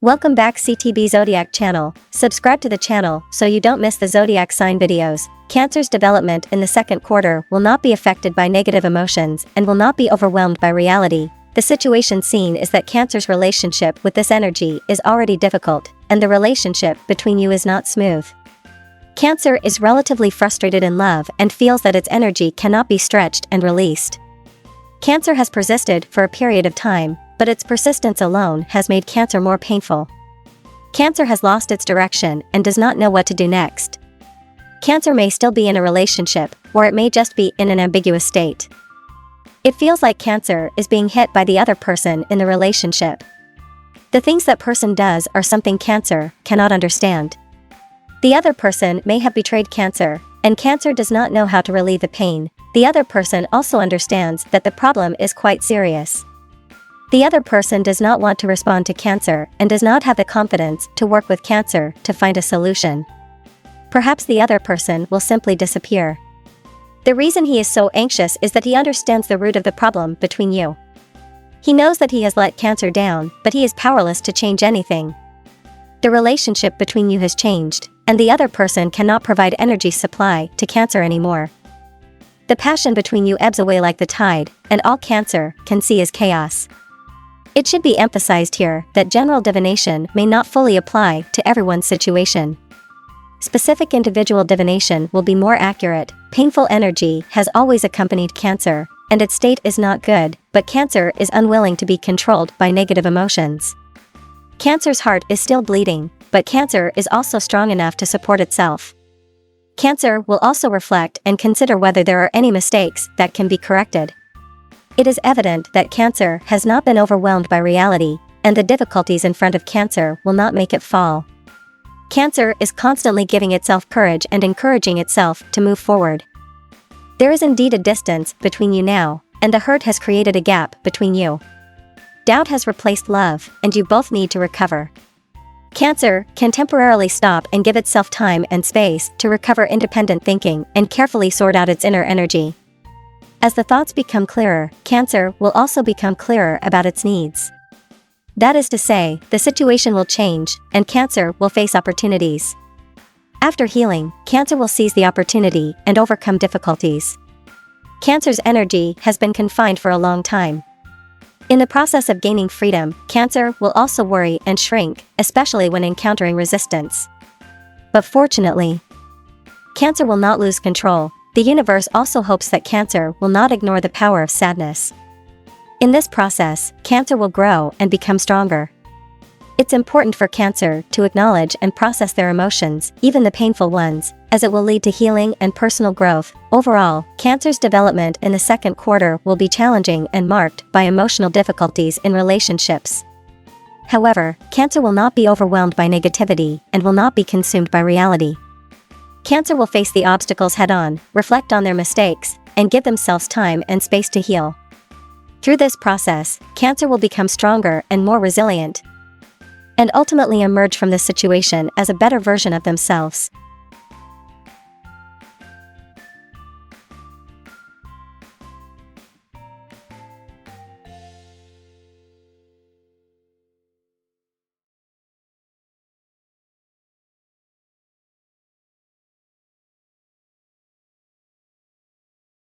Welcome back CTBzodiac channel. Subscribe to the channel so you don't miss the zodiac sign videos. Cancer's development in the second quarter will not be affected by negative emotions and will not be overwhelmed by reality. The situation seen is that Cancer's relationship with this energy is already difficult, and the relationship between you is not smooth. Cancer is relatively frustrated in love and feels that its energy cannot be stretched and released. Cancer has persisted for a period of time, but its persistence alone has made Cancer more painful. Cancer has lost its direction and does not know what to do next. Cancer may still be in a relationship, or it may just be in an ambiguous state. It feels like Cancer is being hit by the other person in the relationship. The things that person does are something Cancer cannot understand. The other person may have betrayed Cancer, and Cancer does not know how to relieve the pain. The other person also understands that the problem is quite serious. The other person does not want to respond to Cancer and does not have the confidence to work with Cancer to find a solution. Perhaps the other person will simply disappear. The reason he is so anxious is that he understands the root of the problem between you. He knows that he has let Cancer down, but he is powerless to change anything. The relationship between you has changed, and the other person cannot provide energy supply to Cancer anymore. The passion between you ebbs away like the tide, and all Cancer can see is chaos. It should be emphasized here that general divination may not fully apply to everyone's situation. Specific individual divination will be more accurate. Painful energy has always accompanied Cancer, and its state is not good, but Cancer is unwilling to be controlled by negative emotions. Cancer's heart is still bleeding, but Cancer is also strong enough to support itself. Cancer will also reflect and consider whether there are any mistakes that can be corrected. It is evident that Cancer has not been overwhelmed by reality, and the difficulties in front of Cancer will not make it fall. Cancer is constantly giving itself courage and encouraging itself to move forward. There is indeed a distance between you now, and the hurt has created a gap between you. Doubt has replaced love, and you both need to recover. Cancer can temporarily stop and give itself time and space to recover independent thinking and carefully sort out its inner energy. As the thoughts become clearer, Cancer will also become clearer about its needs. That is to say, the situation will change, and Cancer will face opportunities. After healing, Cancer will seize the opportunity and overcome difficulties. Cancer's energy has been confined for a long time. In the process of gaining freedom, Cancer will also worry and shrink, especially when encountering resistance. But fortunately, Cancer will not lose control. The universe also hopes that Cancer will not ignore the power of sadness. In this process, Cancer will grow and become stronger. It's important for Cancer to acknowledge and process their emotions, even the painful ones, as it will lead to healing and personal growth. Overall, Cancer's development in the second quarter will be challenging and marked by emotional difficulties in relationships. However, Cancer will not be overwhelmed by negativity and will not be consumed by reality. Cancer will face the obstacles head-on, reflect on their mistakes, and give themselves time and space to heal. Through this process, Cancer will become stronger and more resilient, and ultimately emerge from this situation as a better version of themselves.